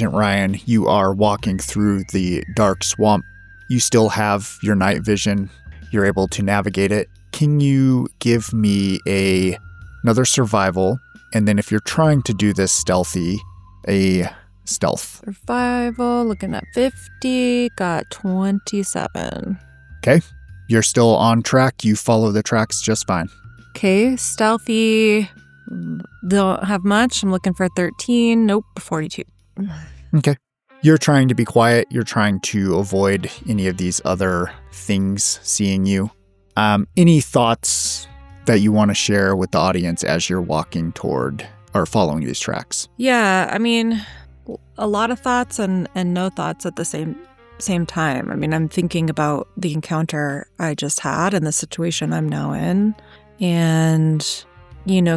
Agent Ryan, you are walking through the dark swamp. You still have your night vision. You're able to navigate it. Can you give me another survival? And then if you're trying to do this stealthy, a stealth. Survival, looking at 50, got 27. Okay. You're still on track. You follow the tracks just fine. Okay, stealthy, don't have much. I'm looking for 13. Nope, 42. Okay. You're trying to be quiet. You're trying to avoid any of these other things seeing you. Any thoughts that you want to share with the audience as you're walking toward or following these tracks? Yeah, I mean, a lot of thoughts and no thoughts at the same time. I mean, I'm thinking about the encounter I just had and the situation I'm now in. And,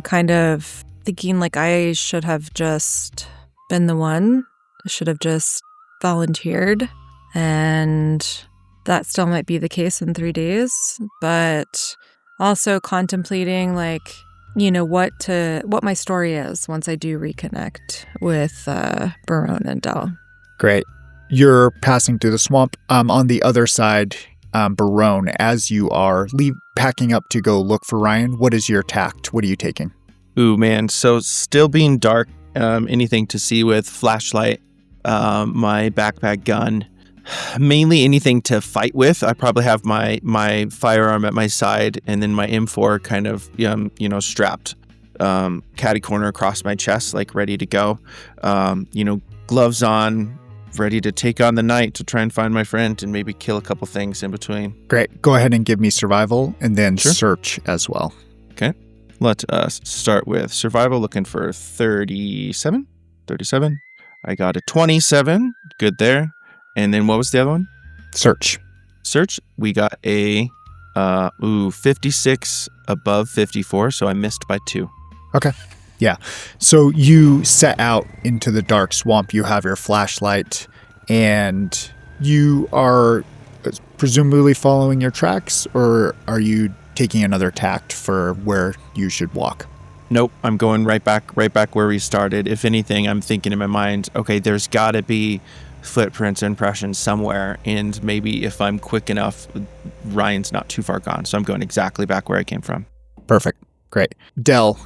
kind of thinking like I should have just been the one. I should have just volunteered. And that still might be the case in 3 days. But also contemplating what my story is once I do reconnect with Barone and Dell. Great. You're passing through the swamp. On the other side, Barone, as you are packing up to go look for Ryan, what is your tact? What are you taking? Ooh, man. So still being dark, anything to see with, flashlight, my backpack gun, mainly anything to fight with. I probably have my firearm at my side and then my M4 kind of, strapped, catty corner across my chest, like ready to go. Gloves on, ready to take on the night to try and find my friend and maybe kill a couple things in between. Great. Go ahead and give me survival and then search as well. Okay. Let us start with survival, looking for 37. I got a 27. Good there. And then what was the other one? Search. We got a 56 above 54, so I missed by 2. Okay. Yeah. So you set out into the dark swamp. You have your flashlight, and you are presumably following your tracks, or are you taking another tact for where you should walk? Nope. I'm going right back where we started. If anything, I'm thinking in my mind, okay, there's got to be footprints, impressions somewhere, and maybe if I'm quick enough, Ryan's not too far gone. So I'm going exactly back where I came from. Perfect. Great. Dell,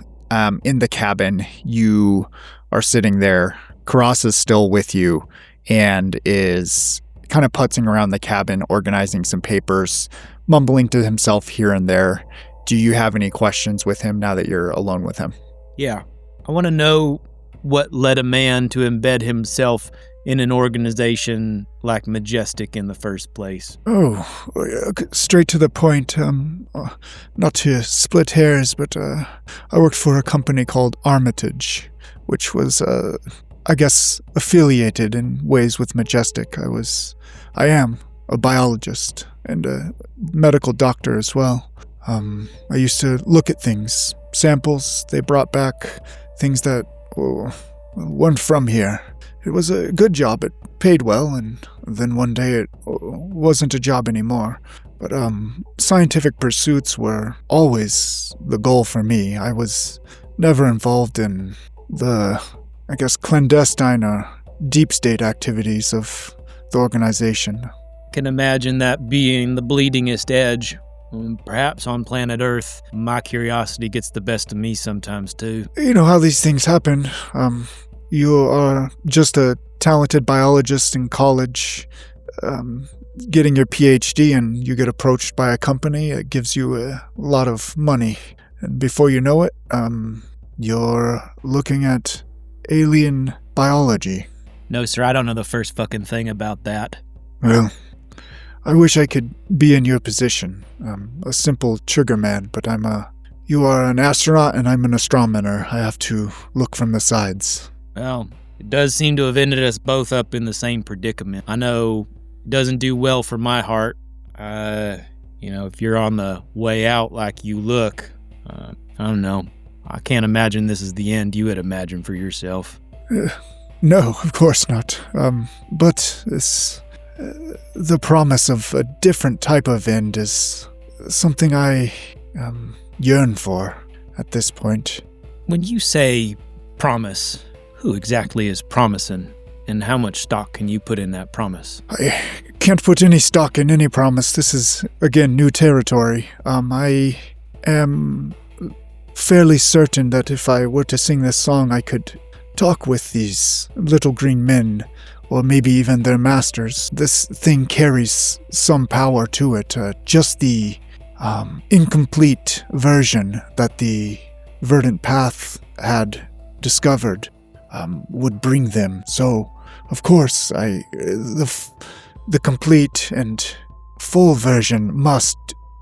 in the cabin, you are sitting there. Karas is still with you and is kind of putzing around the cabin, organizing some papers, mumbling to himself here and there. Do you have any questions with him now that you're alone with him? Yeah. I want to know what led a man to embed himself in an organization like Majestic in the first place. Oh, straight to the point. Not to split hairs, but I worked for a company called Armitage, which was, I guess, affiliated in ways with Majestic. I am a biologist and a medical doctor as well. I used to look at things, samples they brought back, things that weren't from here. It was a good job, it paid well, and then one day it wasn't a job anymore. But scientific pursuits were always the goal for me. I was never involved in the, clandestine or deep state activities of the organization. Can imagine that being the bleedingest edge. Perhaps on planet Earth, my curiosity gets the best of me sometimes too. You know how these things happen. You are just a talented biologist in college, getting your PhD, and you get approached by a company. It gives you a lot of money. And before you know it, you're looking at alien biology. No, sir, I don't know the first fucking thing about that. Well, I wish I could be in your position. A simple trigger man, but you are an astronaut and I'm an astronomer. I have to look from the sides. Well, it does seem to have ended us both up in the same predicament. I know it doesn't do well for my heart. If you're on the way out like you look, I don't know. I can't imagine this is the end you would imagine for yourself. No, of course not. But this... the promise of a different type of end is something I yearn for at this point. When you say promise, who exactly is promising? and how much stock can you put in that promise? I can't put any stock in any promise. This is, again, new territory. I am fairly certain that if I were to sing this song, I could talk with these little green men, or maybe even their masters. This thing carries some power to it. Just the incomplete version that the Verdant Path had discovered would bring them. So, of course, the complete and full version must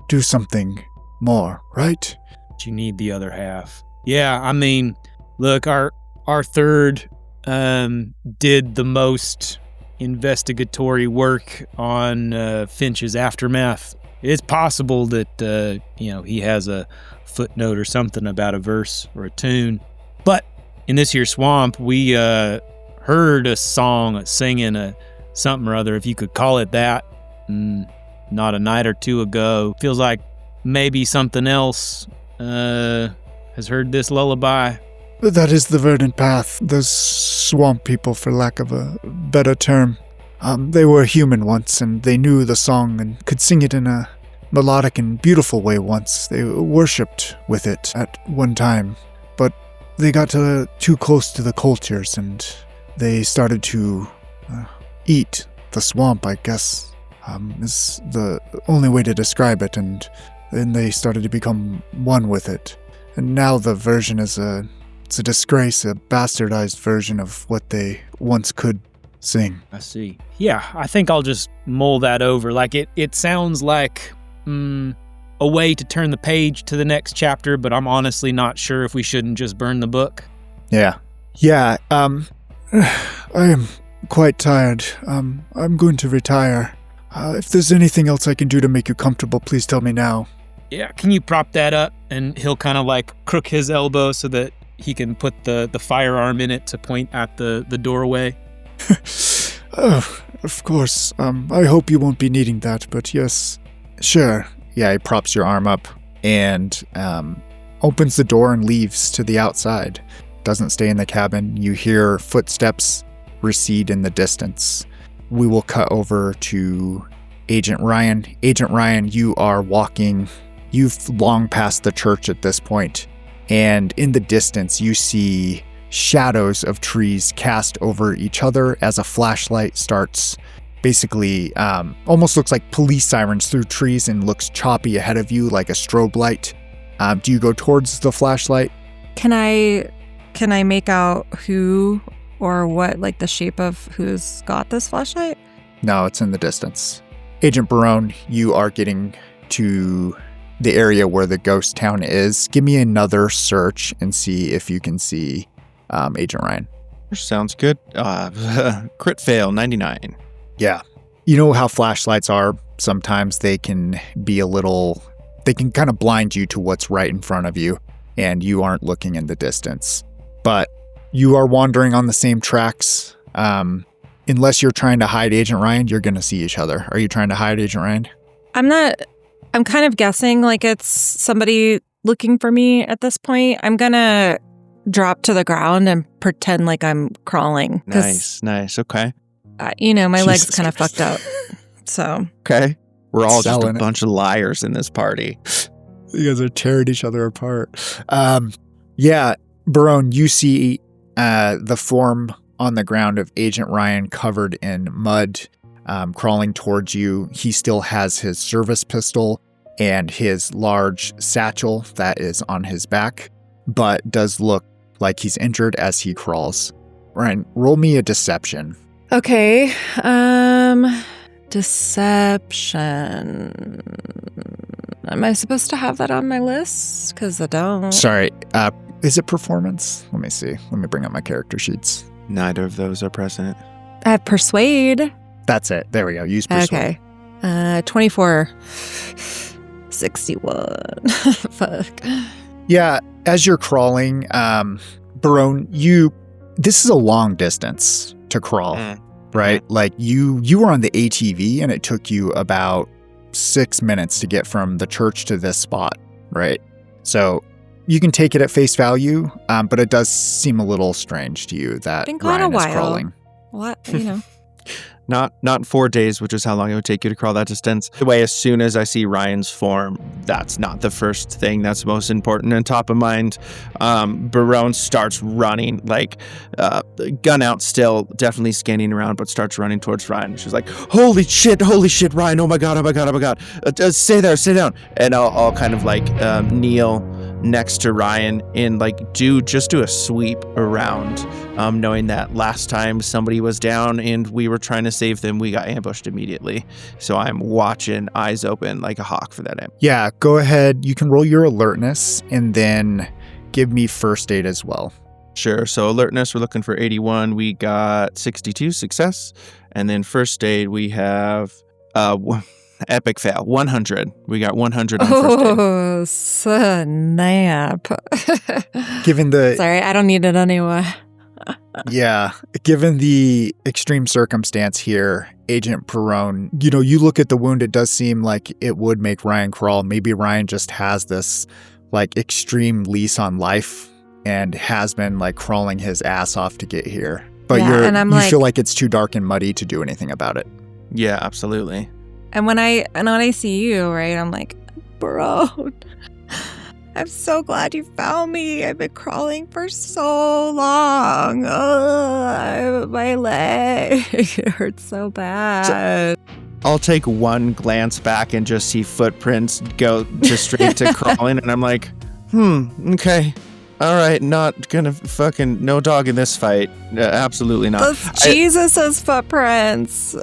do something more, right? You need the other half. Yeah, I mean, look, our third did the most investigatory work on Finch's aftermath. It's possible that he has a footnote or something about a verse or a tune. But in this here swamp, we heard a song singing something or other, if you could call it that, not a night or two ago. Feels like maybe something else has heard this lullaby. That is the Verdant Path, those swamp people, for lack of a better term. They were human once, and they knew the song and could sing it in a melodic and beautiful way once. They worshipped with it at one time, but they got too close to the cultures, and they started to eat the swamp, I guess, is the only way to describe it, and then they started to become one with it. And now the version is it's a disgrace, a bastardized version of what they once could sing. I see. Yeah, I think I'll just mull that over. Like, it sounds like a way to turn the page to the next chapter, but I'm honestly not sure if we shouldn't just burn the book. Yeah. Yeah, I am quite tired. I'm going to retire. If there's anything else I can do to make you comfortable, please tell me now. Yeah, can you prop that up? And he'll kind of like crook his elbow so that he can put the firearm in it to point at the doorway. Oh, of course. I hope you won't be needing that, but yes, sure. Yeah, he props your arm up and opens the door and leaves to the outside. Doesn't stay in the cabin. You hear footsteps recede in the distance. We will cut over to Agent Ryan. Agent Ryan, you are walking. You've long passed the church at this point, and in the distance you see shadows of trees cast over each other as a flashlight starts basically almost looks like police sirens through trees and looks choppy ahead of you like a strobe light. Do you go towards the flashlight? Can I make out who or what, like the shape of who's got this flashlight? No, it's in the distance. Agent Barone, you are getting to the area where the ghost town is. Give me another search and see if you can see Agent Ryan. Sounds good. Crit fail, 99. Yeah. You know how flashlights are? Sometimes they can be they can kind of blind you to what's right in front of you, and you aren't looking in the distance. But you are wandering on the same tracks. Unless you're trying to hide Agent Ryan, you're going to see each other. Are you trying to hide Agent Ryan? I'm kind of guessing like it's somebody looking for me at this point. I'm going to drop to the ground and pretend like I'm crawling. Nice. Okay. My leg's kind of fucked up. So. Okay. We're all just a Selling it. bunch of liars in this party. You guys are tearing each other apart. Yeah, Barone, you see the form on the ground of Agent Ryan covered in mud, crawling towards you. He still has his service pistol and his large satchel that is on his back, but does look like he's injured as he crawls. Ryan, roll me a deception. Okay. Deception. Am I supposed to have that on my list? Because I don't. Sorry, is it performance? Let me see. Let me bring up my character sheets. Neither of those are present. I have persuade. That's it. There we go. Use persuade. Okay. 24. 61. Fuck. Yeah, as you're crawling, Barone, this is a long distance to crawl, right? Like you were on the ATV and it took you about 6 minutes to get from the church to this spot, right? So you can take it at face value, but it does seem a little strange to you that Been quite Ryan a is while. crawling. what, Not 4 days, which is how long it would take you to crawl that distance. The way, as soon as I see Ryan's form, that's not the first thing that's most important and top of mind. Barone starts running, gun out still, definitely scanning around, but starts running towards Ryan. She's like, holy shit, Ryan, oh my god. Stay there, stay down. And I'll kind of kneel next to Ryan and do a sweep around, knowing that last time somebody was down and we were trying to save them, we got ambushed immediately. So I'm watching, eyes open like a hawk for that ambush. Yeah, go ahead. You can roll your alertness and then give me first aid as well. Sure. So alertness, we're looking for 81. We got 62 success. And then first aid, we have epic fail, 100. We got 100 on first aid. Oh, snap. Given the Sorry, I don't need it anyway. Yeah, given the extreme circumstance here, Agent Perone, you look at the wound, it does seem like it would make Ryan crawl. Maybe Ryan just has this extreme lease on life and has been crawling his ass off to get here. But you feel like it's too dark and muddy to do anything about it. Yeah, absolutely. And when I see you, right, I'm like, bro, I'm so glad you found me. I've been crawling for so long. My leg hurts so bad. I'll take one glance back and just see footprints go just straight to crawling, and I'm like, okay. All right, not gonna fucking no dog in this fight. Absolutely not. Those Jesus' footprints.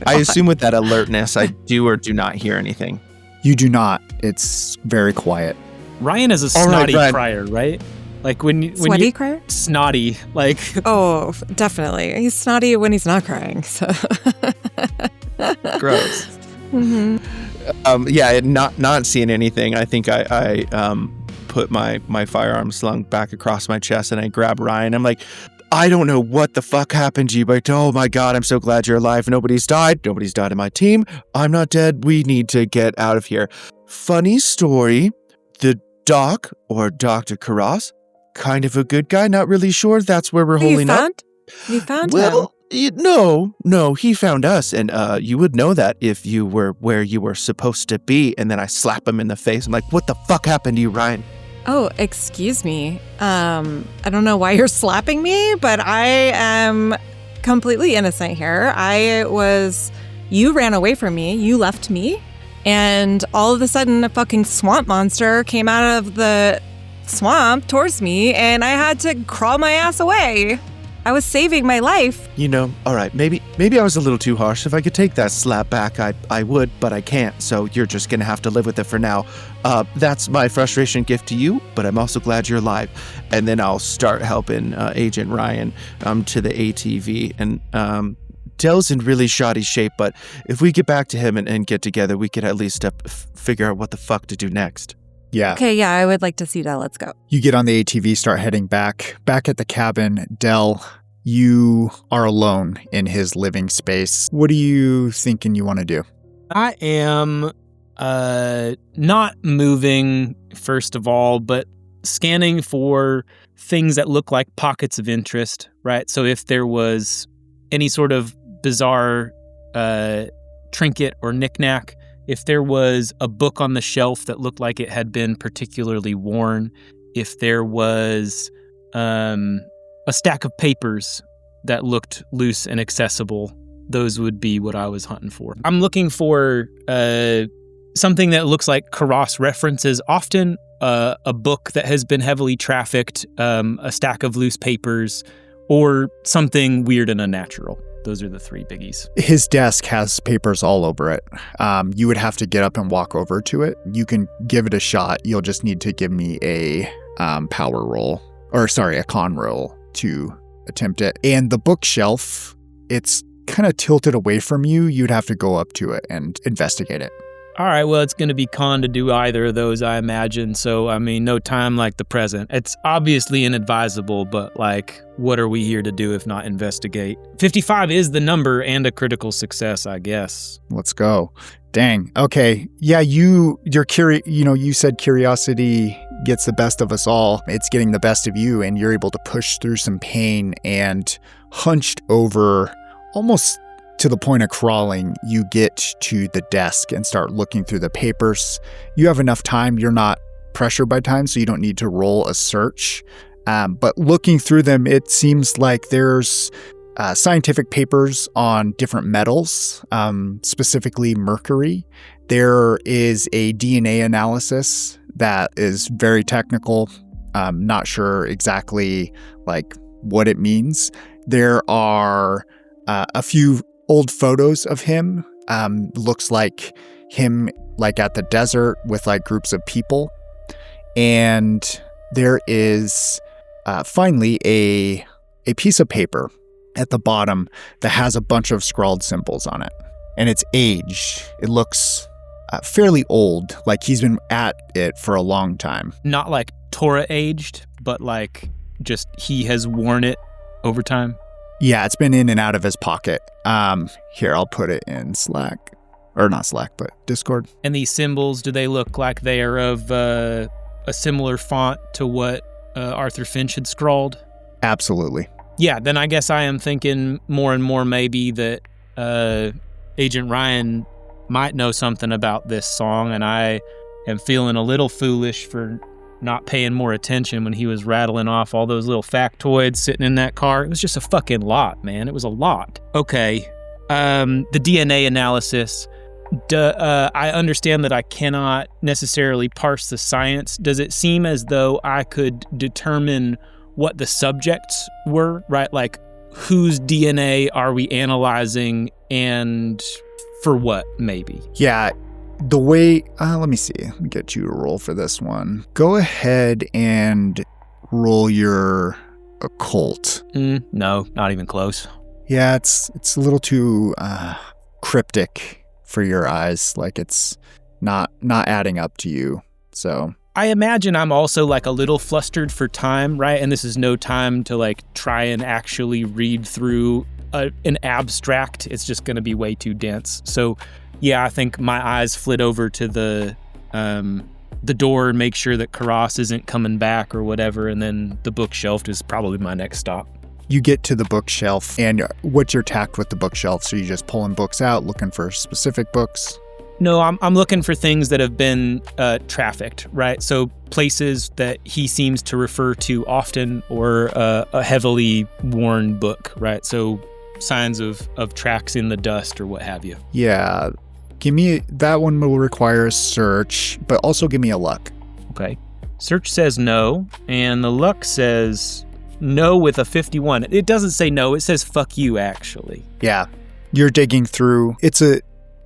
I assume with that alertness, I do or do not hear anything. You do not. It's very quiet. Ryan is a snotty crier, right? Sweaty crier? Snotty, Oh, definitely. He's snotty when he's not crying. So. Gross. Mm-hmm. Yeah, not seeing anything. I think I put my firearm slung back across my chest and I grab Ryan. I'm like, I don't know what the fuck happened to you, but oh my god, I'm so glad you're alive. Nobody's died. Nobody's died in my team. I'm not dead. We need to get out of here. Funny story. The doc, or Dr. Karras, kind of a good guy. Not really sure that's where we're holding up. You found him? Well, no, he found us, and you would know that if you were where you were supposed to be. And then I slap him in the face. I'm like, what the fuck happened to you, Ryan? Oh, excuse me. I don't know why you're slapping me, but I am completely innocent here. You ran away from me, you left me, and all of a sudden a fucking swamp monster came out of the swamp towards me, and I had to crawl my ass away. I was saving my life. All right, maybe I was a little too harsh. If I could take that slap back, I would, but I can't, so you're just gonna have to live with it for now. That's my frustration gift to you, but I'm also glad you're alive. And then I'll start helping Agent Ryan to the ATV. And Dell's in really shoddy shape, but if we get back to him and get together, we could at least figure out what the fuck to do next. Yeah. Okay, yeah, I would like to see that. Let's go. You get on the ATV, start heading back. Back at the cabin, Dell, you are alone in his living space. What are you thinking you want to do? I am not moving, first of all, but scanning for things that look like pockets of interest, right? So if there was any sort of bizarre trinket or knickknack, if there was a book on the shelf that looked like it had been particularly worn, if there was a stack of papers that looked loose and accessible, those would be what I was hunting for. I'm looking for something that looks like Karras references often, a book that has been heavily trafficked, a stack of loose papers, or something weird and unnatural. Those are the three biggies. His desk has papers all over it. You would have to get up and walk over to it. You can give it a shot. You'll just need to give me a power roll, a con roll to attempt it. And the bookshelf, it's kind of tilted away from you. You'd have to go up to it and investigate it. All right, well, it's going to be con to do either of those, I imagine. So, I mean, no time like the present. It's obviously inadvisable, but, what are we here to do if not investigate? 55 is the number and a critical success, I guess. Let's go. Dang. Okay. Yeah, you said curiosity gets the best of us all. It's getting the best of you, and you're able to push through some pain, and hunched over almost to the point of crawling, you get to the desk and start looking through the papers. You have enough time. You're not pressured by time, so you don't need to roll a search. But looking through them, it seems like there's scientific papers on different metals, specifically mercury. There is a DNA analysis that is very technical. Not sure exactly like what it means. There are a few old photos of him. Looks like him like at the desert with like groups of people. And there is finally a piece of paper at the bottom that has a bunch of scrawled symbols on it. And it's aged. It looks fairly old, like he's been at it for a long time. Not like Torah aged, but like just he has worn it over time. Yeah, it's been in and out of his pocket. Here, I'll put it in Slack. Or not Slack, but Discord. And these symbols, do they look like they are of a similar font to what Arthur Finch had scrawled? Absolutely. Yeah, then I guess I am thinking more and more maybe that Agent Ryan might know something about this song, and I am feeling a little foolish for not paying more attention when he was rattling off all those little factoids sitting in that car. It was just a fucking lot, man. It was a lot. Okay, the DNA analysis. I understand that I cannot necessarily parse the science. Does it seem as though I could determine what the subjects were, right? Like, whose DNA are we analyzing and for what, maybe? Yeah, the way, let me see. Let me get you to roll for this one. Go ahead and roll your occult. No, not even close. Yeah, it's a little too cryptic for your eyes. Like it's not adding up to you. So I imagine I'm also like a little flustered for time, right? And this is no time to like try and actually read through an abstract. It's just going to be way too dense. So yeah, I think my eyes flit over to the door and make sure that Karas isn't coming back or whatever. And then the bookshelf is probably my next stop. You get to the bookshelf, and what's your tact with the bookshelf? So you just pulling books out, looking for specific books? No, I'm looking for things that have been trafficked, right? So places that he seems to refer to often, or a heavily worn book, right? So signs of tracks in the dust or what have you. Yeah. That one will require a search, but also give me a luck. Okay. Search says no, and the luck says no with a 51. It doesn't say no, it says fuck you, actually. Yeah. You're digging through. It's a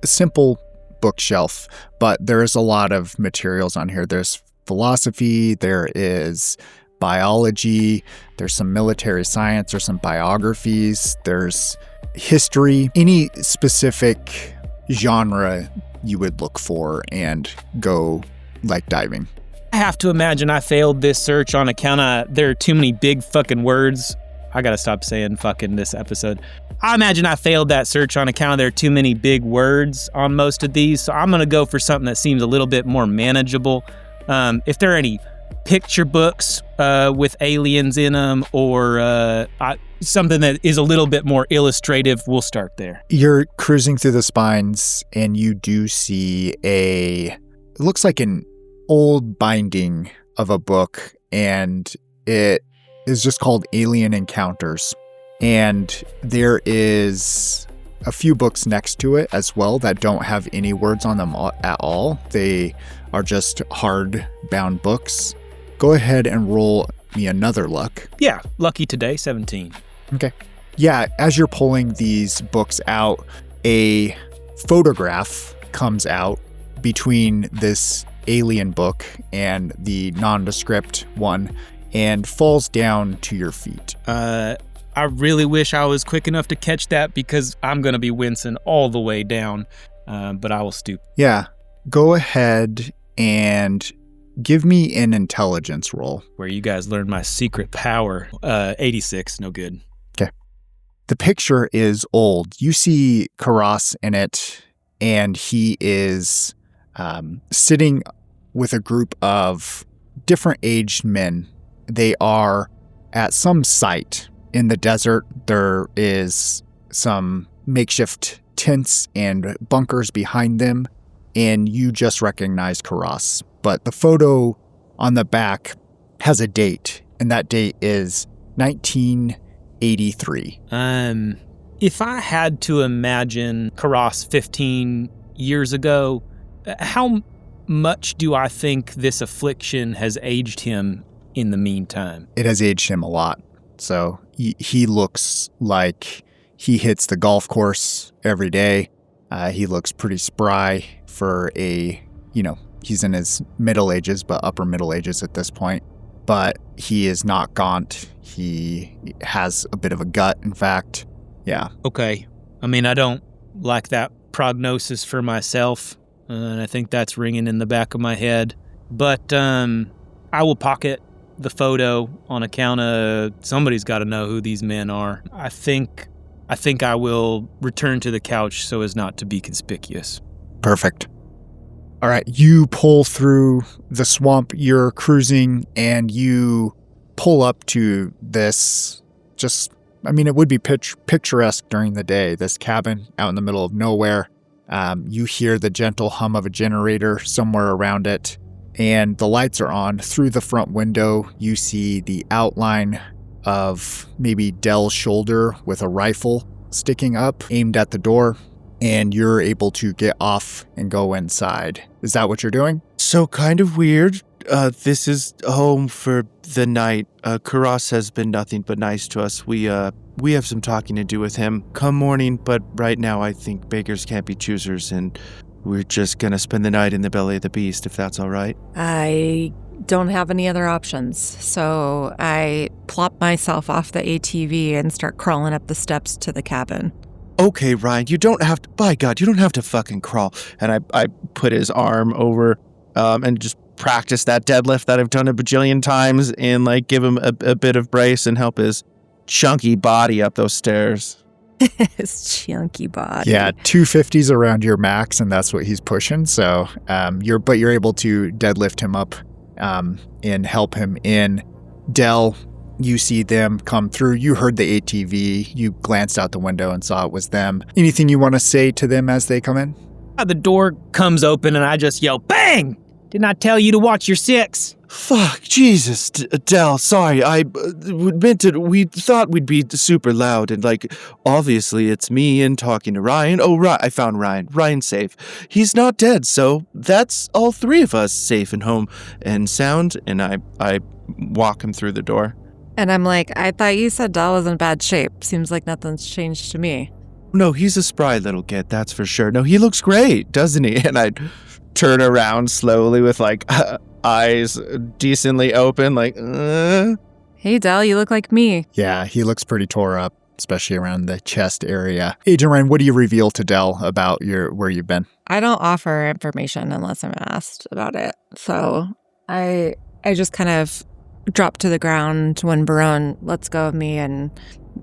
simple bookshelf, but there is a lot of materials on here. There's philosophy, there is biology, there's some military science, there's some biographies, there's history, any specific genre you would look for and go like diving. I have to imagine I failed this search on account of there are too many big fucking words. I gotta stop saying fucking this episode. I imagine I failed that search on account of there are too many big words on most of these, so I'm gonna go for something that seems a little bit more manageable. If there are any picture books with aliens in them, or something that is a little bit more illustrative, we'll start there. You're cruising through the spines, and you do see it looks like an old binding of a book, and it is just called Alien Encounters. And there is a few books next to it as well that don't have any words on them at all. They are just hard-bound books. Go ahead and roll me another luck. Yeah, lucky today, 17. Okay. Yeah, as you're pulling these books out, a photograph comes out between this alien book and the nondescript one and falls down to your feet. I really wish I was quick enough to catch that because I'm going to be wincing all the way down, but I will stoop. Yeah. Go ahead and give me an intelligence roll. Where you guys learned my secret power. 86, no good. Okay. The picture is old. You see Karas in it, and he is sitting with a group of different aged men. They are at some site in the desert. There is some makeshift tents and bunkers behind them, and you just recognize Karas. But the photo on the back has a date, and that date is 1983. If I had to imagine Karas 15 years ago, how much do I think this affliction has aged him in the meantime? It has aged him a lot. So he looks like he hits the golf course every day. He looks pretty spry for he's in his middle ages, but upper middle ages at this point. But he is not gaunt. He has a bit of a gut, in fact. Yeah. Okay. I mean, I don't like that prognosis for myself, and I think that's ringing in the back of my head. But I will pocket the photo on account of somebody's got to know who these men are. I think I will return to the couch so as not to be conspicuous. Perfect. All right, you pull through the swamp. You're cruising, and you pull up to this it would be picturesque during the day, this cabin out in the middle of nowhere. You hear the gentle hum of a generator somewhere around it, and the lights are on. Through the front window, you see the outline of maybe Dell's shoulder with a rifle sticking up, aimed at the door, and you're able to get off and go inside. Is that what you're doing? So kind of weird. This is home for the night. Karas has been nothing but nice to us. We have some talking to do with him come morning, but right now I think beggars can't be choosers, and we're just gonna spend the night in the belly of the beast, if that's all right. I don't have any other options, so I plop myself off the ATV and start crawling up the steps to the cabin. Okay, Ryan, you don't have to, by God, you don't have to fucking crawl. And I put his arm over and just practice that deadlift that I've done a bajillion times and like give him a bit of brace and help his chunky body up those stairs. His chunky body. Yeah, 250s around your max, and that's what he's pushing. So you're able to deadlift him up and help him in. Dell, you see them come through. You heard the ATV. You glanced out the window and saw it was them. Anything you want to say to them as they come in? The door comes open and I just yell, "Bang! Didn't I tell you to watch your six?" Fuck, Jesus, Dell, sorry, we thought we'd be super loud, and obviously it's me and talking to Ryan. Oh, right, I found Ryan. Ryan's safe. He's not dead, so that's all three of us safe and home and sound, and I walk him through the door. And I'm like, I thought you said Dell was in bad shape. Seems like nothing's changed to me. No, he's a spry little kid, that's for sure. No, he looks great, doesn't he? And I turn around slowly with eyes decently open, Hey, Dell, you look like me. Yeah, he looks pretty tore up, especially around the chest area. Agent Ryan, what do you reveal to Dell about where you've been? I don't offer information unless I'm asked about it. So I just kind of drop to the ground when Barone lets go of me and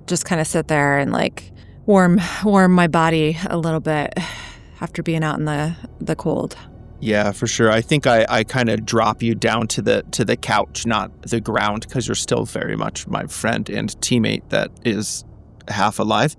just kind of sit there and warm my body a little bit after being out in the cold. Yeah, for sure. I think I kind of drop you down to the couch, not the ground, because you're still very much my friend and teammate that is half alive.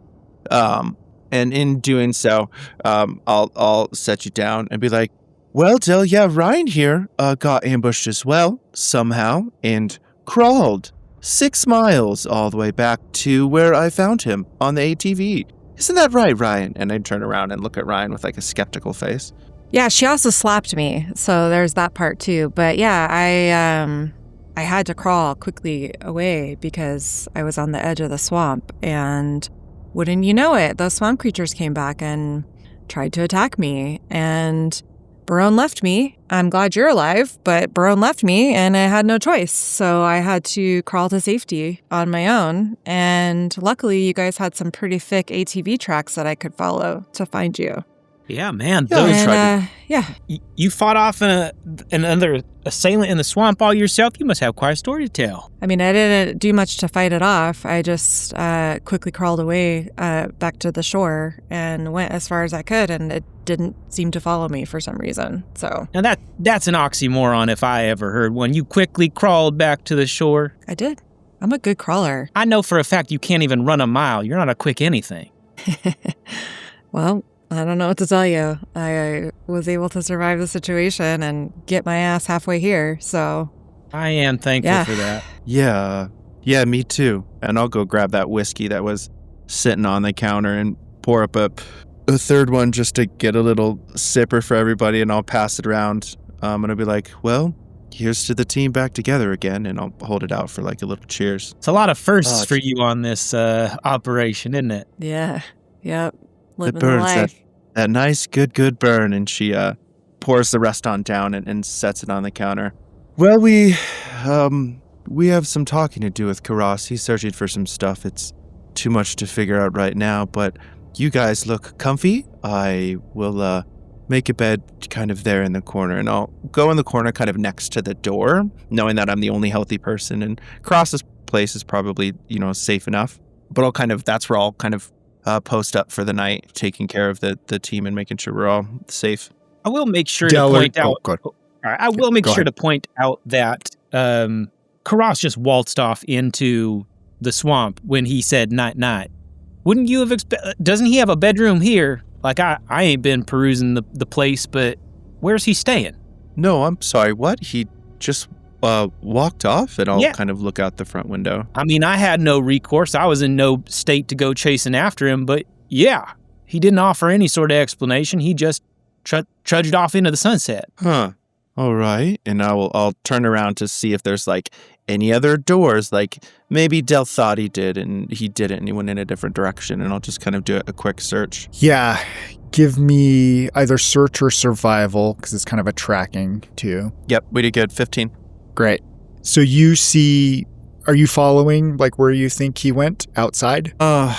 And in doing so, I'll set you down and be like, "Well, Dell, yeah, Ryan here got ambushed as well somehow and crawled 6 miles all the way back to where I found him on the ATV. Isn't that right, Ryan?" And I turn around and look at Ryan with a skeptical face. Yeah, she also slapped me, so there's that part too. But yeah, I had to crawl quickly away because I was on the edge of the swamp, and wouldn't you know it, those swamp creatures came back and tried to attack me, and Barone left me. I'm glad you're alive, but Barone left me, and I had no choice, so I had to crawl to safety on my own, and luckily you guys had some pretty thick ATV tracks that I could follow to find you. Yeah, man. Yeah, Those, And, yeah. you fought off another assailant in the swamp all yourself. You must have quite a story to tell. I mean, I didn't do much to fight it off. I just quickly crawled away back to the shore and went as far as I could, and it didn't seem to follow me for some reason. So Now that's an oxymoron if I ever heard one. You quickly crawled back to the shore. I did. I'm a good crawler. I know for a fact you can't even run a mile. You're not a quick anything. Well, I don't know what to tell you. I was able to survive the situation and get my ass halfway here, so... I am thankful for that. Yeah, me too. And I'll go grab that whiskey that was sitting on the counter and pour up a third one just to get a little sipper for everybody, and I'll pass it around. And I'll be like, well, here's to the team back together again, and I'll hold it out for like a little cheers. It's a lot of firsts for you on this operation, isn't it? Yeah. Yep. Living It the burns, life. that nice, good burn, and she pours the rest on down and sets it on the counter. Well, we have some talking to do with Karas. He's searching for some stuff. It's too much to figure out right now, but you guys look comfy. I will make a bed kind of there in the corner, and I'll go in the corner kind of next to the door, knowing that I'm the only healthy person, and Karas's place is probably, safe enough. But that's where I'll kind of post up for the night, taking care of the team and making sure we're all safe. I will make sure to point out. Good. All right, I will make sure to point out that Karas just waltzed off into the swamp when he said night night. Wouldn't you have doesn't he have a bedroom here? Like I ain't been perusing the place, but where's he staying? No, I'm sorry. What? He just walked off, and I'll kind of look out the front window. I mean, I had no recourse. I was in no state to go chasing after him, but yeah, he didn't offer any sort of explanation. He just trudged off into the sunset. Huh. All right. And I'll turn around to see if there's like any other doors. Like maybe Del thought he did and he didn't, and he went in a different direction, and I'll just kind of do a quick search. Yeah. Give me either search or survival, because it's kind of a tracking too. Yep, we did good. 15. Great. So are you following like where you think he went outside? Oh,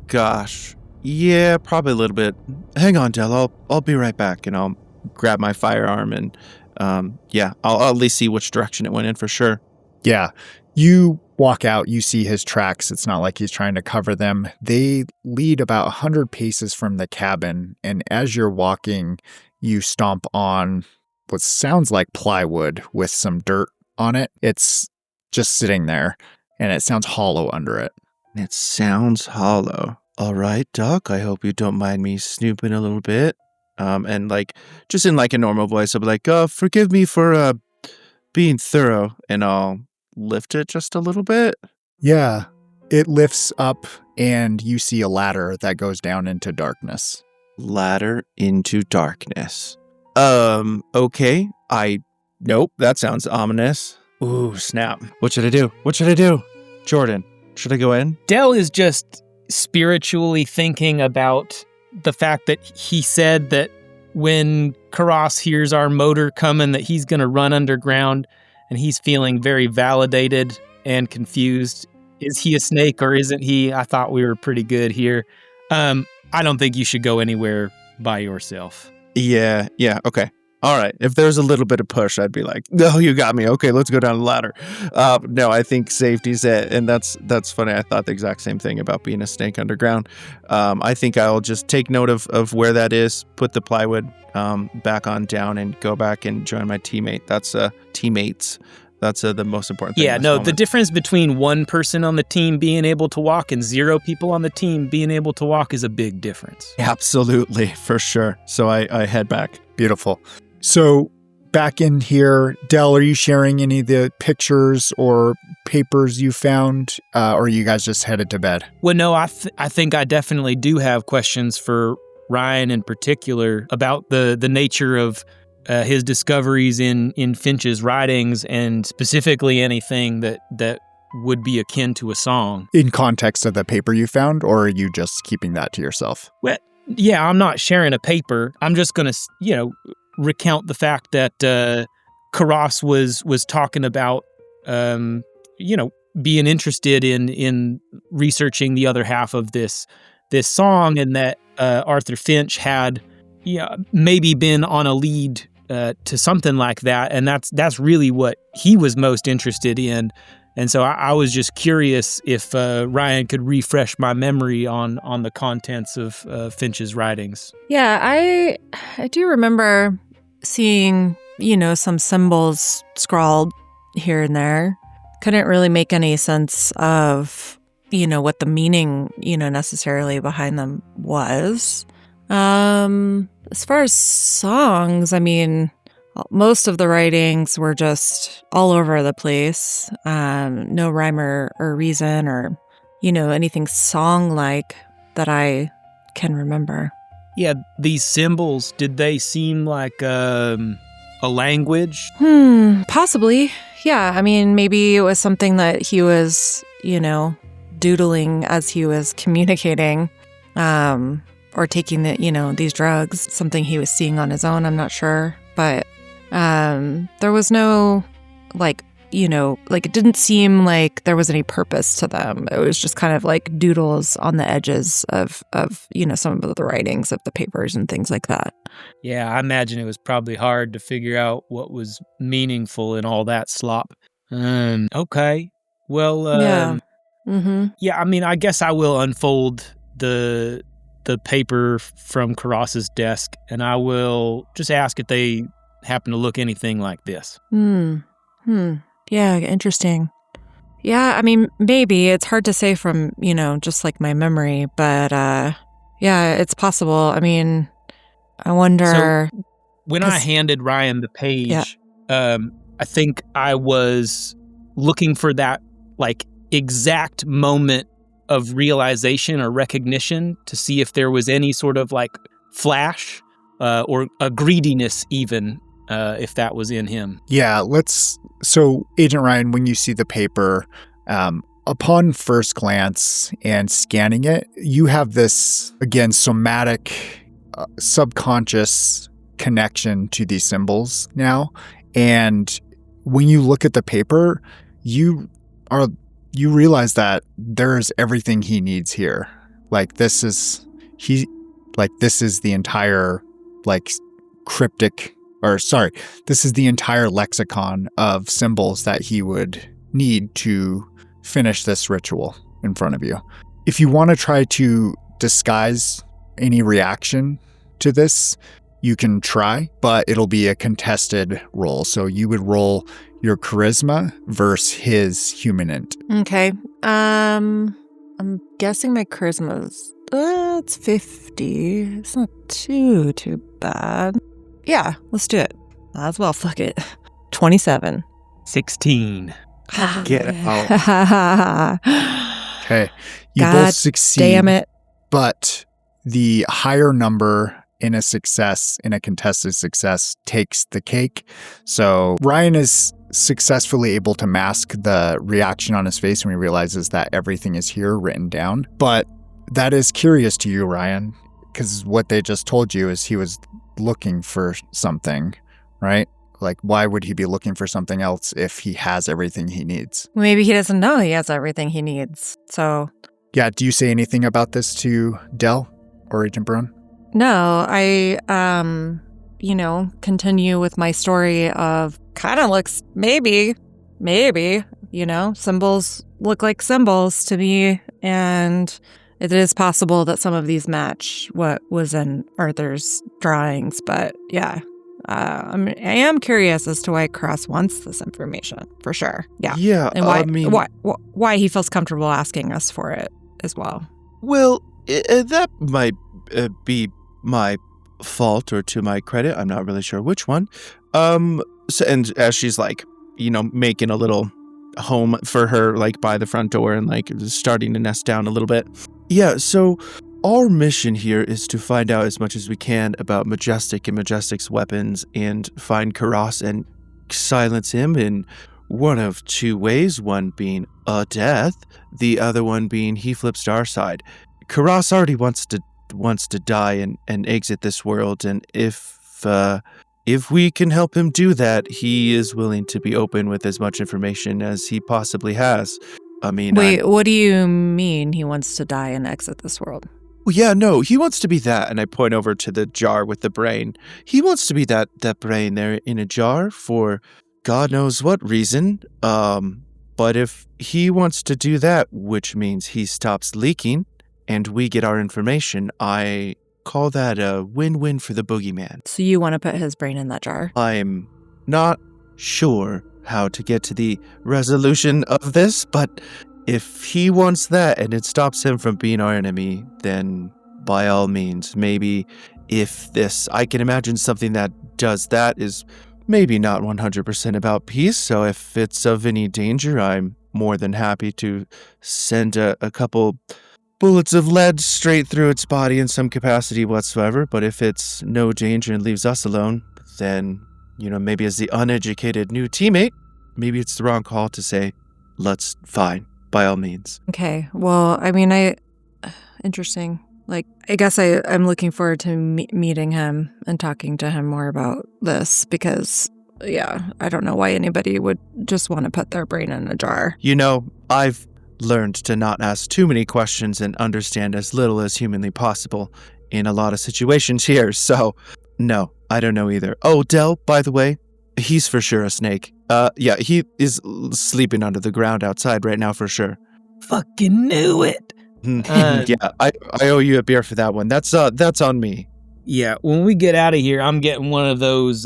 gosh. Yeah, probably a little bit. Hang on, Del. I'll be right back, and I'll grab my firearm, and I'll at least see which direction it went in for sure. Yeah. You walk out, you see his tracks. It's not like he's trying to cover them. They lead about 100 paces from the cabin, and as you're walking, you stomp on what sounds like plywood with some dirt on it. It's just sitting there, and it sounds hollow under it. It sounds hollow. All right, Doc, I hope you don't mind me snooping a little bit. And like, just in like a normal voice, I'll be like, forgive me for being thorough, and I'll lift it just a little bit. Yeah. It lifts up, and you see a ladder that goes down into darkness. Ladder into darkness. Okay. Nope, that sounds ominous. Ooh, snap. What should I do? Jordan, should I go in? Del is just spiritually thinking about the fact that he said that when Karas hears our motor coming, that he's going to run underground, and he's feeling very validated and confused. Is he a snake or isn't he? I thought we were pretty good here. I don't think you should go anywhere by yourself. Yeah, okay. All right. If there's a little bit of push, I'd be like, no, you got me. Okay, let's go down the ladder. No, I think safety's it. And that's funny. I thought the exact same thing about being a snake underground. I think I'll just take note of where that is, put the plywood back on down, and go back and join my teammate. That's teammates. That's the most important thing. Yeah, no, the difference between one person on the team being able to walk and 0 people on the team being able to walk is a big difference. Absolutely, for sure. So I head back. Beautiful. So back in here, Del, are you sharing any of the pictures or papers you found, or are you guys just headed to bed? Well, no, I think I definitely do have questions for Ryan in particular about the nature of his discoveries in Finch's writings, and specifically anything that would be akin to a song. In context of the paper you found, or are you just keeping that to yourself? Well, yeah, I'm not sharing a paper. I'm just going to, recount the fact that Karas was talking about, being interested in researching the other half of this song, and that Arthur Finch had maybe been on a lead to something like that, and that's really what he was most interested in. And so I was just curious if Ryan could refresh my memory on the contents of Finch's writings. Yeah, I do remember seeing, some symbols scrawled here and there. Couldn't really make any sense of, what the meaning, necessarily behind them was. As far as songs, I mean, most of the writings were just all over the place. No rhyme or reason or, anything song-like that I can remember. Yeah, these symbols, did they seem like a language? Possibly. Yeah, I mean, maybe it was something that he was, doodling as he was communicating, or taking these drugs, something he was seeing on his own, I'm not sure. But there was no, it didn't seem like there was any purpose to them. It was just kind of like doodles on the edges of some of the writings of the papers and things like that. Yeah, I imagine it was probably hard to figure out what was meaningful in all that slop. Okay. Well, yeah. Mm-hmm. Yeah, I mean, I guess I will unfold the paper from Karas's desk, and I will just ask if they happen to look anything like this. Yeah, interesting. Yeah, I mean, maybe. It's hard to say from, just like my memory, but yeah, it's possible. I mean, I wonder. So when I handed Ryan the page, I think I was looking for that, exact moment of realization or recognition to see if there was any sort of, flash or a greediness even, if that was in him. Yeah, so Agent Ryan, when you see the paper, upon first glance and scanning it, you have this, again, somatic, subconscious connection to these symbols now. And when you look at the paper, you realize that there's everything he needs here. This is the entire, this is the entire lexicon of symbols that he would need to finish this ritual in front of you. If you want to try to disguise any reaction to this, you can try, but it'll be a contested roll. So you would roll your charisma versus his human int. Okay. I'm guessing my charisma's it's 50. It's not too bad. Yeah, let's do it. Might as well, fuck it. 27. 16. Get out. Okay. You God both succeed. Damn it. But the higher number in a contested success takes the cake. So Ryan is successfully able to mask the reaction on his face when he realizes that everything is here written down. But that is curious to you, Ryan, because what they just told you is he was looking for something, right? Why would he be looking for something else if he has everything he needs? Maybe he doesn't know he has everything he needs. So yeah, do you say anything about this to Del or Agent Brown? no, I continue with my story of kind of looks maybe, symbols look like symbols to me, and it is possible that some of these match what was in Arthur's drawings, but yeah. I am curious as to why Cross wants this information, for sure. Yeah. Yeah, And why he feels comfortable asking us for it as well. Well, that might be my fault or to my credit. I'm not really sure which one. And as she's making a little home for her, by the front door and starting to nest down a little bit. Yeah, so our mission here is to find out as much as we can about Majestic and Majestic's weapons and find Karas and silence him in one of two ways, one being a death, the other one being he flips to our side. Karas already wants to die and exit this world, and if we can help him do that, he is willing to be open with as much information as he possibly has. I mean, wait, what do you mean he wants to die and exit this world? Oh, yeah, no, he wants to be that. And I point over to the jar with the brain. He wants to be that brain there in a jar for God knows what reason. But if he wants to do that, which means he stops leaking and we get our information, I call that a win-win for the boogeyman. So you want to put his brain in that jar? I'm not sure how to get to the resolution of this, but if he wants that and it stops him from being our enemy, then by all means, maybe if this, I can imagine something that does that is maybe not 100% about peace, so if it's of any danger, I'm more than happy to send a couple bullets of lead straight through its body in some capacity whatsoever, but if it's no danger and leaves us alone, then, maybe as the uneducated new teammate, maybe it's the wrong call to say, let's, fine, by all means. Okay, well, I mean, interesting. Like, I guess I'm looking forward to meeting him and talking to him more about this because, yeah, I don't know why anybody would just want to put their brain in a jar. I've learned to not ask too many questions and understand as little as humanly possible in a lot of situations here, so no, I don't know either. Oh, Del, by the way, he's for sure a snake. Yeah, he is sleeping under the ground outside right now for sure. Fucking knew it. Yeah, I owe you a beer for that one. That's on me. Yeah, when we get out of here, I'm getting one of those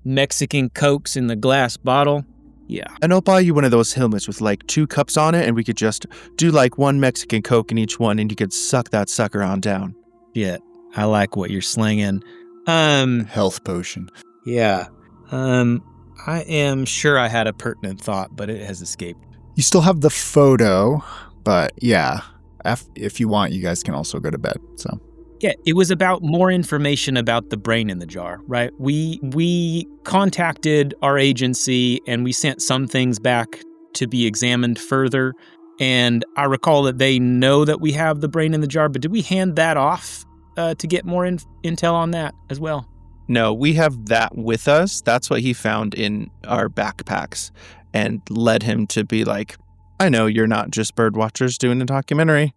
Mexican Cokes in the glass bottle. Yeah. And I'll buy you one of those helmets with like 2 cups on it, and we could just do like 1 Mexican Coke in each one, and you could suck that sucker on down. Yeah, I like what you're slinging. Health potion. Yeah. I am sure I had a pertinent thought, but it has escaped. You still have the photo, but yeah, if you want, you guys can also go to bed. So yeah, it was about more information about the brain in the jar, right? We contacted our agency and we sent some things back to be examined further. And I recall that they know that we have the brain in the jar, but did we hand that off to get more intel on that as well? No, we have that with us. That's what he found in our backpacks and led him to be like, I know you're not just bird watchers doing a documentary.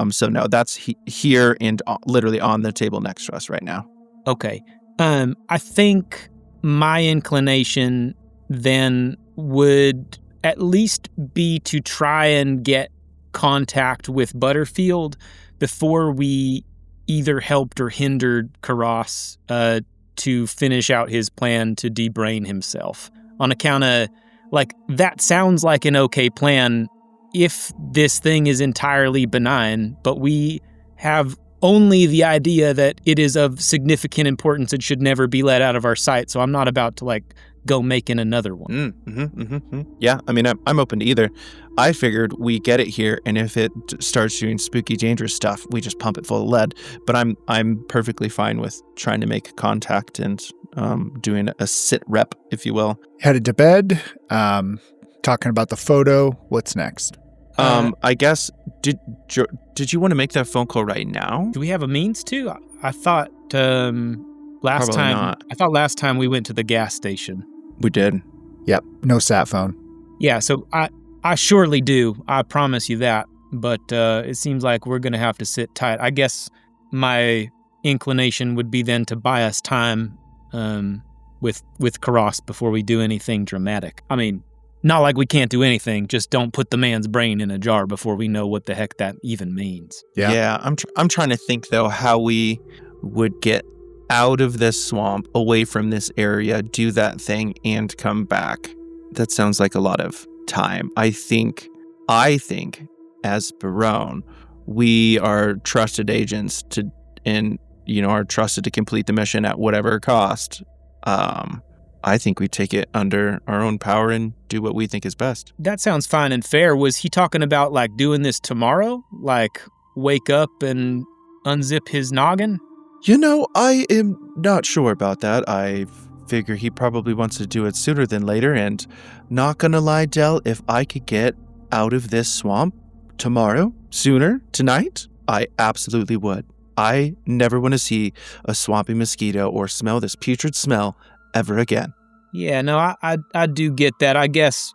So no, that's here and literally on the table next to us right now. Okay. I think my inclination then would at least be to try and get contact with Butterfield before we either helped or hindered Karas to finish out his plan to debrain himself. On account of, like, that sounds like an okay plan if this thing is entirely benign, but we have only the idea that it is of significant importance and should never be let out of our sight, so I'm not about to, like, go making another one. Yeah, I mean, I'm open to either. I figured we get it here, and if it starts doing spooky, dangerous stuff, we just pump it full of lead. But I'm perfectly fine with trying to make contact and doing a sit rep, if you will. Headed to bed, talking about the photo. What's next? I guess, did you want to make that phone call right now? Do we have a means to? I thought last Probably time. not. I thought last time we went to the gas station. We did. Yep, no sat phone. Yeah, so I surely do. I promise you that. But it seems like we're going to have to sit tight. I guess my inclination would be then to buy us time with Karas before we do anything dramatic. I mean, not like we can't do anything. Just don't put the man's brain in a jar before we know what the heck that even means. Yeah, I'm trying to think, though, how we would get out of this swamp, away from this area, do that thing, and come back. That sounds like a lot of time. I think, as Barone, we are trusted agents are trusted to complete the mission at whatever cost. I think we take it under our own power and do what we think is best. That sounds fine and fair. Was he talking about, like, doing this tomorrow? Like, wake up and unzip his noggin? I am not sure about that. I figure he probably wants to do it sooner than later, and not gonna lie, Del, if I could get out of this swamp tomorrow, sooner, tonight, I absolutely would. I never want to see a swampy mosquito or smell this putrid smell ever again. Yeah, no, I do get that. I guess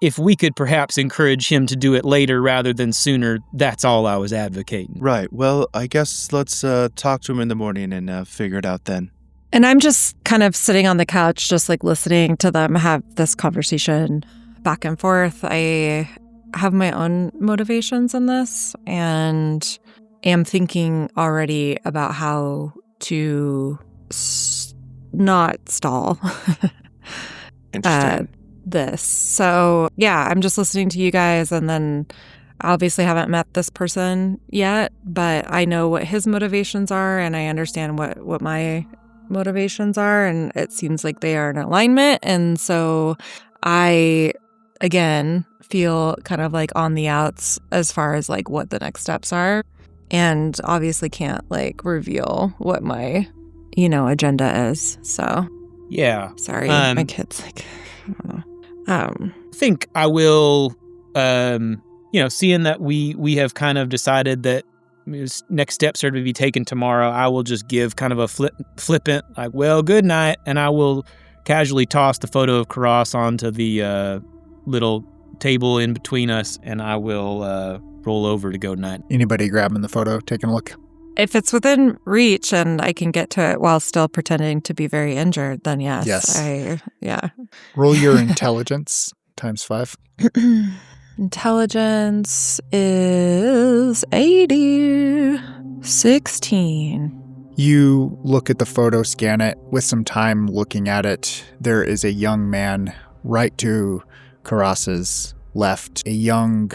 if we could perhaps encourage him to do it later rather than sooner, that's all I was advocating. Right. Well, I guess let's talk to him in the morning and figure it out then. And I'm just kind of sitting on the couch, just like listening to them have this conversation back and forth. I have my own motivations in this and am thinking already about how to not stall Interesting. this. So yeah, I'm just listening to you guys, and then obviously haven't met this person yet, but I know what his motivations are, and I understand what my motivations are, and it seems like they are in alignment. And so I, again, feel kind of like on the outs as far as like what the next steps are, and obviously can't like reveal what my agenda is. So Yeah. sorry, my kid's like, I don't know. I think I will, seeing that we have kind of decided that next steps are to be taken tomorrow, I will just give kind of a flippant, like, well, good night, and I will casually toss the photo of Karas onto the little table in between us, and I will roll over to go night. Anybody grabbing the photo, taking a look? If it's within reach and I can get to it while still pretending to be very injured, then yes. Yes. Roll your intelligence times 5. Intelligence is 80. 16. You look at the photo, scan it. With some time looking at it, there is a young man right to Karas's left, a young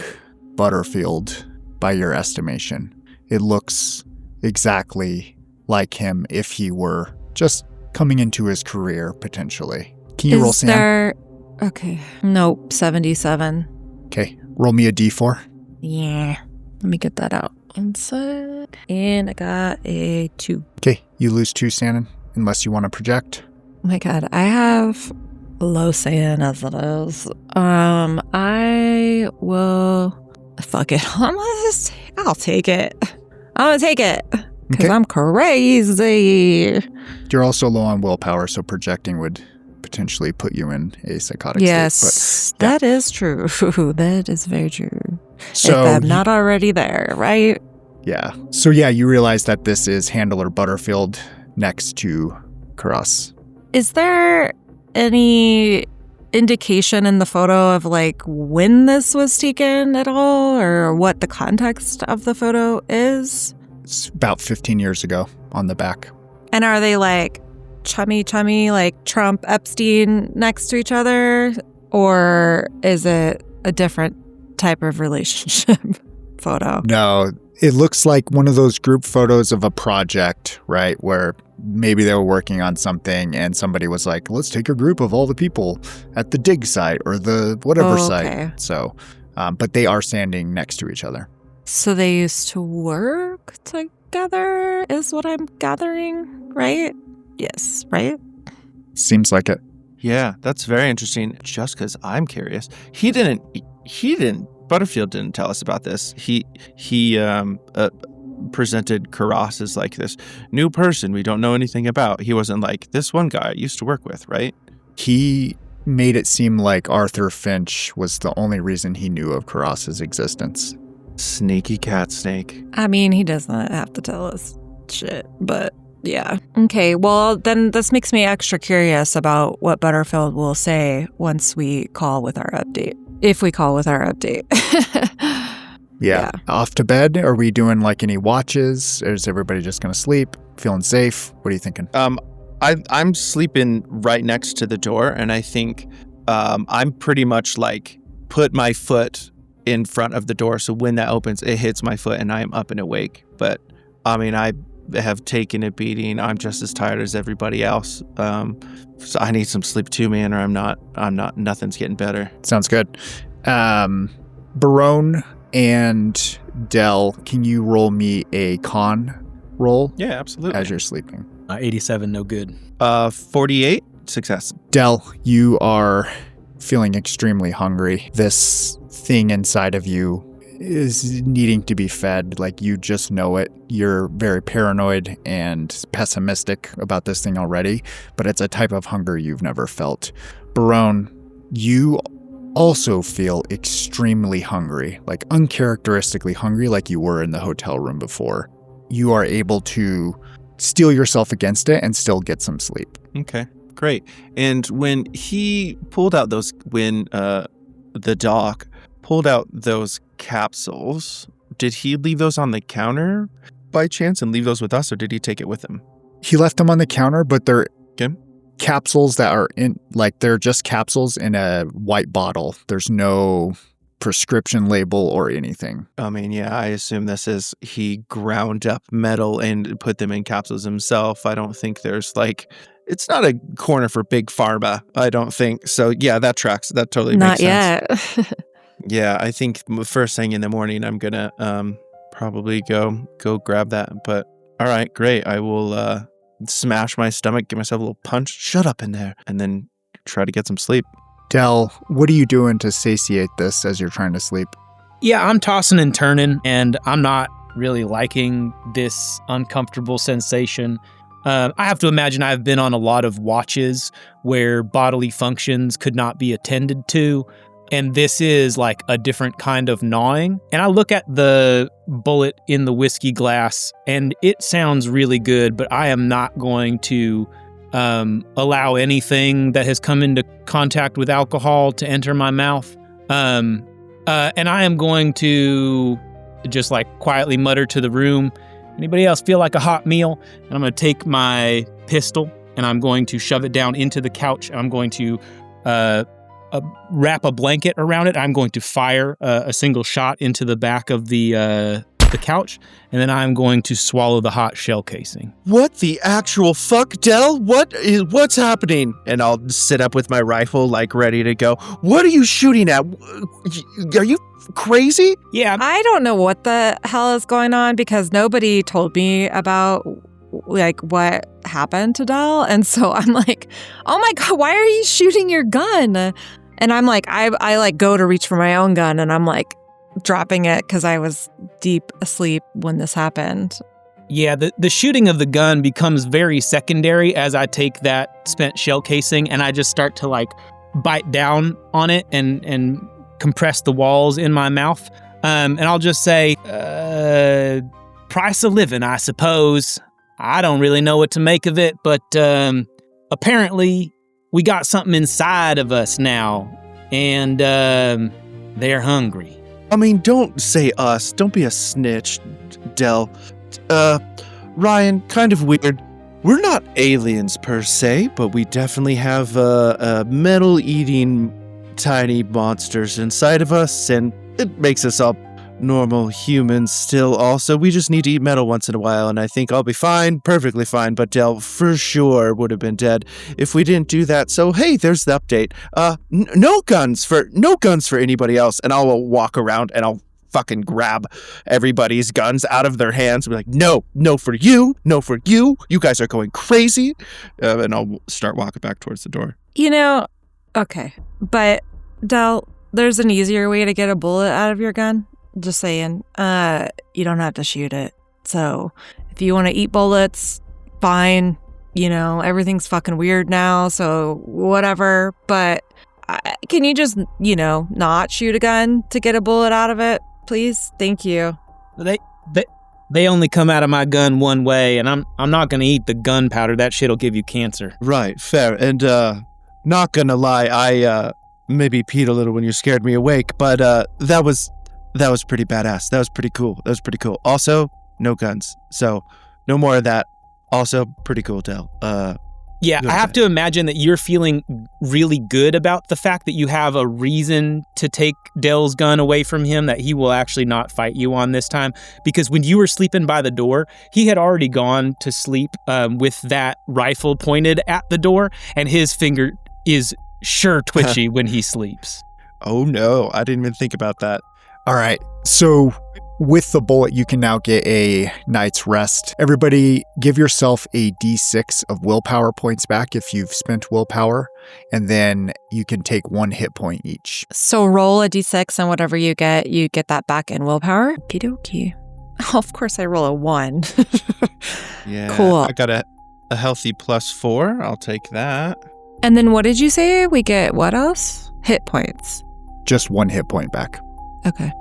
Butterfield by your estimation. It looks exactly like him if he were just coming into his career, potentially. Can you roll, Sam? Okay. Nope, 77. Okay, roll me a d4. Yeah. Let me get that out. Inside. And I got a 2. Okay, you lose 2, Shannon, unless you want to project. Oh my god, I have low Saiyan as it is. I will... Fuck it. I'll take it. I'm gonna take it. Because I'm crazy. You're also low on willpower, so projecting would potentially put you in a psychotic state. But, that is true. That is very true. So if I'm not already there, right? Yeah. So yeah, you realize that this is Handler Butterfield next to Karas. Is there any indication in the photo of like when this was taken at all, or what the context of the photo is? It's about 15 years ago on the back. And are they like chummy, like Trump, Epstein next to each other? Or is it a different type of relationship photo? No, it looks like one of those group photos of a project, right? Where maybe they were working on something and somebody was like, let's take a group of all the people at the dig site or the whatever site. So, but they are standing next to each other. So they used to work together is what I'm gathering, right? Yes, right? Seems like it. Yeah, that's very interesting. Just because I'm curious, Butterfield didn't tell us about this. He presented Karas as like this new person we don't know anything about. He wasn't like this one guy I used to work with, right? He made it seem like Arthur Finch was the only reason he knew of Karas's existence. Sneaky cat snake. I mean, he doesn't have to tell us shit, but yeah. Okay, well, then this makes me extra curious about what Butterfield will say once we call with our update. If we call with our update. Yeah. Off to bed? Are we doing like any watches? Or is everybody just going to sleep? Feeling safe? What are you thinking? I'm sleeping right next to the door, and I think I'm pretty much like put my foot in front of the door, so when that opens, it hits my foot, and I'm up and awake. But I mean, I have taken a beating. I'm just as tired as everybody else. So I need some sleep too, man, or I'm not. Nothing's getting better. Sounds good. Barone and Dell, can you roll me a con roll? Yeah, absolutely. As you're sleeping. 87, no good. 48, success. Dell, you are feeling extremely hungry. This thing inside of you is needing to be fed. Like, you just know it. You're very paranoid and pessimistic about this thing already, but it's a type of hunger you've never felt. Barone, you also feel extremely hungry, like uncharacteristically hungry, like you were in the hotel room before. You are able to steel yourself against it and still get some sleep. Okay, great. And when he pulled out those, the doc pulled out those capsules, did he leave those on the counter by chance and leave those with us, or did he take it with him? He left them on the counter, but they're Okay. capsules that are they're just capsules in a white bottle. There's no prescription label or anything. I mean, yeah, I assume he ground up metal and put them in capsules himself. I don't think there's it's not a corner for big pharma, I don't think. So yeah, that tracks. That totally makes sense. Not yet. Yeah, I think first thing in the morning, I'm gonna probably go grab that. But all right, great. I will smash my stomach, give myself a little punch, shut up in there, and then try to get some sleep. Del, what are you doing to satiate this as you're trying to sleep? Yeah, I'm tossing and turning, and I'm not really liking this uncomfortable sensation. I have to imagine I've been on a lot of watches where bodily functions could not be attended to, and this is like a different kind of gnawing. And I look at the bullet in the whiskey glass, and it sounds really good, but I am not going to allow anything that has come into contact with alcohol to enter my mouth. And I am going to just quietly mutter to the room, anybody else feel like a hot meal? And I'm going to take my pistol and I'm going to shove it down into the couch. I'm going to wrap a blanket around it. I'm going to fire a single shot into the back of the couch, and then I'm going to swallow the hot shell casing. What the actual fuck, Del? What's happening? And I'll sit up with my rifle, ready to go. What are you shooting at? Are you crazy? Yeah. I don't know what the hell is going on because nobody told me about what happened to Del. And so I'm like, oh my God, why are you shooting your gun? And I'm like, I go to reach for my own gun and I'm dropping it because I was deep asleep when this happened. Yeah, the shooting of the gun becomes very secondary as I take that spent shell casing and I just start to bite down on it and compress the walls in my mouth. And I'll just say, price of living, I suppose. I don't really know what to make of it, but apparently we got something inside of us now, and they're hungry. I mean, don't say us. Don't be a snitch, Del. Ryan, kind of weird. We're not aliens per se, but we definitely have metal-eating tiny monsters inside of us, and it makes us all normal humans still also. We just need to eat metal once in a while, and I think I'll be fine, perfectly fine, but Del for sure would have been dead if we didn't do that. So hey, there's the update. No guns for anybody else, and I'll walk around and I'll fucking grab everybody's guns out of their hands and be like, no for you, you guys are going crazy, and I'll start walking back towards the door. Okay, but Del, there's an easier way to get a bullet out of your gun. Just saying, you don't have to shoot it. So if you want to eat bullets, fine. Everything's fucking weird now, so whatever. But can you just, not shoot a gun to get a bullet out of it, please? Thank you. They only come out of my gun one way, and I'm not gonna eat the gunpowder. That shit'll give you cancer. Right, fair. And not gonna lie, I maybe peed a little when you scared me awake, but that was pretty badass. That was pretty cool. Also, no guns. So, no more of that. Also, pretty cool, Del. Yeah, I have to imagine that you're feeling really good about the fact that you have a reason to take Del's gun away from him, that he will actually not fight you on this time. Because when you were sleeping by the door, he had already gone to sleep with that rifle pointed at the door, and his finger is sure twitchy when he sleeps. Oh no, I didn't even think about that. All right, so with the bullet, you can now get a night's rest. Everybody give yourself a d6 of willpower points back if you've spent willpower, and then you can take 1 hit point each. So roll a d6 and whatever you get that back in willpower. Okie. Oh, of course I roll a 1. Yeah, cool. I got a healthy +4. I'll take that. And then what did you say? We get what else? Hit points. just 1 hit point back. Okay.